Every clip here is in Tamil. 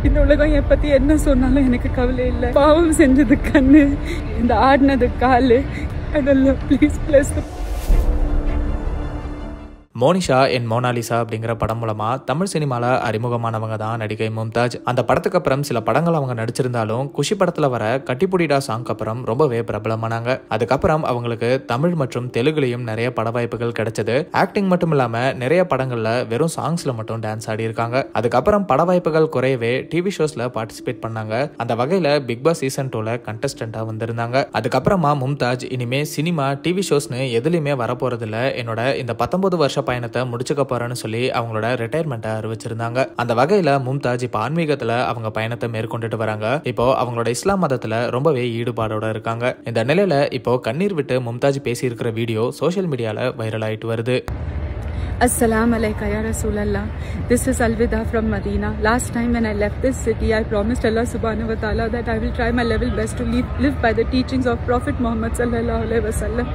இந்த உலகம் என் பத்தி என்ன சொன்னாலும் எனக்கு கவலை இல்லை. பாவம் செஞ்சது கண்ணு, இந்த ஆடினது காலு. அதெல்லாம் ப்ளீஸ் பிளஸ். மோனிஷா என் மோனாலிசா அப்படிங்கிற படம் மூலமா தமிழ் சினிமால அறிமுகமானவங்க தான் நடிகை மும்தாஜ். அந்த படத்துக்கு அப்புறம் சில படங்கள் அவங்க நடிச்சிருந்தாலும் குஷி படத்துல வர கட்டிப்புடிடா சாங்க்கு அப்புறம் ரொம்பவே பிரபலமானாங்க. அதுக்கப்புறம் அவங்களுக்கு தமிழ் மற்றும் தெலுங்குலையும் நிறைய பட வாய்ப்புகள் கிடைச்சது. ஆக்டிங் மட்டும் இல்லாம நிறைய படங்கள்ல வெறும் சாங்ஸ்ல மட்டும் டான்ஸ் ஆடி இருக்காங்க. அதுக்கப்புறம் பட வாய்ப்புகள் குறையவே டிவி ஷோஸ்ல பார்ட்டிசிபேட் பண்ணாங்க. அந்த வகையில பிக் பாஸ் சீசன் 2ல கண்டஸ்டன்டா வந்திருந்தாங்க. அதுக்கப்புறமா மும்தாஜ் இனிமே சினிமா டிவி ஷோஸ்னு எதுலையுமே வரப்போறதில்ல, என்னோட இந்த 19 வருஷ பயணத்தை முடிச்சுக்க போறேன்னு சொல்லி அவங்களோட ரிட்டையர்மெண்ட்டை அறிவிச்சிருந்தாங்க. அந்த வகையில மும்தாஜ் இப்ப ஆன்மீகத்துல அவங்க பயணத்தை மேற்கொண்டுட்டு வராங்க. இப்போ அவங்களோட இஸ்லாம் மதத்துல ரொம்பவே ஈடுபாடோட இருக்காங்க. இந்த நிலையில இப்போ கண்ணீர் விட்டு மும்தாஜ் பேசி இருக்கிற வீடியோ சோசியல் மீடியால வைரல் ஆயிட்டு வருது. Assalamu alaikum ya Rasulallah. This is Alvida from Medina. Last time when I left this city, I promised Allah subhanahu wa ta'ala that I will try my level best to live by the teachings of Prophet Muhammad sallallahu alaihi wasallam.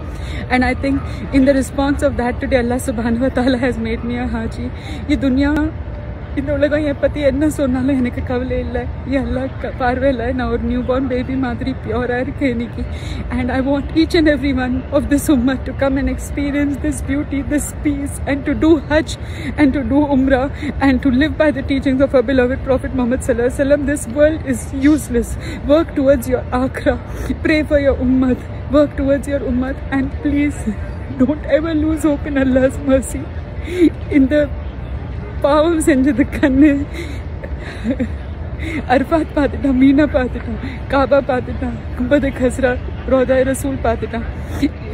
And I think in the response of that today, Allah subhanahu wa ta'ala has made me a haji. Ye dunya, இந்த உலகம் என் பத்தி என்ன சொன்னாலும் எனக்கு கவலை இல்லை. எல்லாம் பார்வையில் நான் ஒரு நியூ பார்ன் பேபி மாதிரி பியூரா இருக்கேன் இன்னைக்கு. And I want each and every one of this ummah to come and experience this beauty, this peace, and to do Hajj and to do Umrah and to live by the teachings of our beloved Prophet Muhammad sallallahu alaihi wasallam. This world is useless. Work towards your akhirah. Pray for your ummah. Work towards your ummah, and please don't ever lose hope in Allah's mercy. In the பாவம் செஞ்சது கண்ணு, அர்ஃபாத் பார்த்துட்டான், மீனா பார்த்துட்டான், காபா பார்த்துட்டான், கும்பது கஸ்ரா, ரோதாய் ரசூல் பார்த்துட்டான்.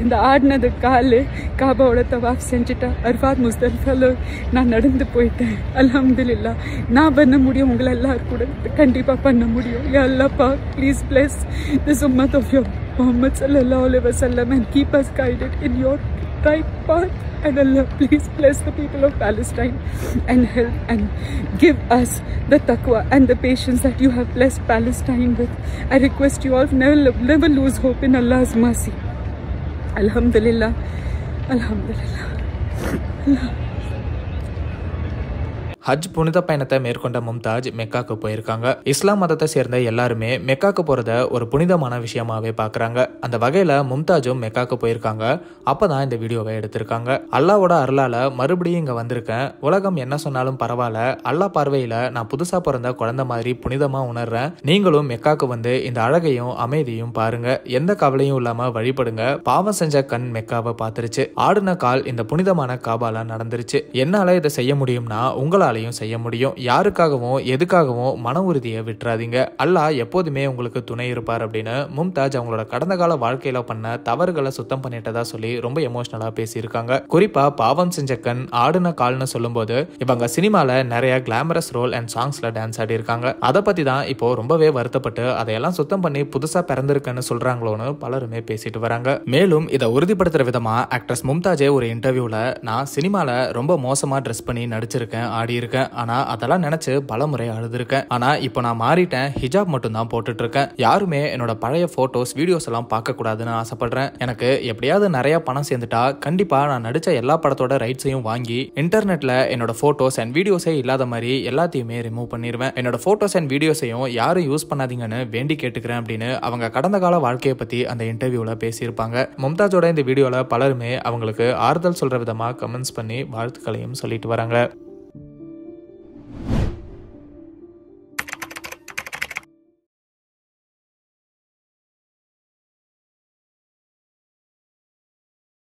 இந்த ஆடினது காலு, காபாவோட தவாஃப் செஞ்சுட்டான். அர்ஃபாத் முஸ்தலிஃபால நான் நடந்து போயிட்டேன். அல்ஹம்துலில்லாஹ். நான் பண்ண முடியும், உங்களை எல்லாரும் கூட கண்டிப்பாக பண்ண முடியும். யா அல்லாஹ் பாக், ப்ளீஸ் பிளஸ் திஸ் உம்மத் ஆஃப் யோர் முஹம்மத் ஸல்லல்லாஹு அலைஹி வஸல்லம் and keep us guided in your right path. And Allah, please bless the people of Palestine and help and give us the taqwa and the patience that you have blessed Palestine with. I request you all never lose hope in Allah's mercy. Alhamdulillah. Alhamdulillah. Allah. ஹஜ் புனித பயணத்தை மேற்கொண்ட மும்தாஜ் மெக்காக்கு போயிருக்காங்க. இஸ்லாம் மதத்தை சேர்ந்த எல்லாருமே மெக்காக்கு போறத ஒரு புனிதமான விஷயமாவே பாக்குறாங்க. அந்த வகையில மும்தாஜும் மெக்காக்கு போயிருக்காங்க. அப்பதான் இந்த வீடியோவை எடுத்திருக்காங்க. அல்லாவோட அருளால மறுபடியும் இங்க வந்திருக்கேன். உலகம் என்ன சொன்னாலும் பரவாயில்ல, அல்லாஹ் பார்வையில நான் புதுசா பிறந்த குழந்தை மாதிரி புனிதமா உணர்றேன். நீங்களும் மெக்காக்கு வந்து இந்த அழகையும் அமைதியும் பாருங்க. எந்த கவலையும் இல்லாம வழிபடுங்க. பாவம் செஞ்ச கண் மெக்காவை பாத்துருச்சு. ஆடுன கால் இந்த புனிதமான காபால நடந்துருச்சு. என்னால இதை செய்ய முடியும்னா உங்களால செய்ய முடியும். யாருக்காகவும் எதுக்காகவும் மன உறுதியை விட்டுறாதீங்க. அல்லாஹ் எப்போதுமே உங்களுக்கு துணை இருப்பார் அப்படின்னு மும்தாஜ் அவங்களோட கடந்த கால வாழ்க்கையில பண்ண தவறுகளை சுத்தம் பண்ணிட்டதா சொல்லி ரொம்ப எமோஷனலா பேசியிருக்காங்க. குறிப்பா பாவம் செஞ்ச கண், ஆடுன கால்னு சொல்லும் போது இவங்க சினிமால நிறைய கிளாமரஸ் ரோல் அண்ட் சாங்ஸ்ல டான்ஸ் ஆடி இருக்காங்க. அதை பத்தி தான் இப்போ ரொம்பவே வருத்தப்பட்டு அதையெல்லாம் சுத்தம் பண்ணி புதுசா பிறந்திருக்குன்னு சொல்றாங்களோன்னு பலருமே பேசிட்டு வராங்க. மேலும் இதை உறுதிப்படுத்துற விதமா ஆக்ட்ரஸ் மும்தாஜே ஒரு இன்டர்வியூல நான் சினிமால ரொம்ப மோசமா ட்ரெஸ் பண்ணி நடிச்சிருக்கேன், ஆடி இருக்கேன். ஆனா அதெல்லாம் நினைச்சு பல முறை அழுதுருக்கேன். ஆனா இப்போ நான் மாறிட்டேன், ஹிஜாப் மட்டும் தான் போட்டுட்டு இருக்கேன். யாருமே என்னோட பழைய போட்டோஸ் வீடியோஸ் எல்லாம் பார்க்க கூடாதுன்னு ஆசைப்படுறேன். எனக்கு எப்படியாவது நிறைய பணம் சேர்ந்துட்டா கண்டிப்பா நான் நடிச்ச எல்லா படத்தோட ரைட்ஸையும் வாங்கி இன்டர்நெட்ல என்னோட போட்டோஸ் அண்ட் வீடியோஸே இல்லாத மாதிரி எல்லாத்தையுமே ரிமூவ் பண்ணிடுவேன். என்னோட போட்டோஸ் அண்ட் வீடியோஸையும் யாரும் யூஸ் பண்ணாதீங்கன்னு வேண்டி கேட்டுக்கிறேன் அப்படின்னு அவங்க கடந்த கால வாழ்க்கையை பத்தி அந்த இன்டர்வியூல பேசியிருப்பாங்க. மும்தாஜோட இந்த வீடியோல பலருமே அவங்களுக்கு ஆறுதல் சொல்ற விதமா கமெண்ட்ஸ் பண்ணி வாழ்த்துக்களையும் சொல்லிட்டு வராங்க.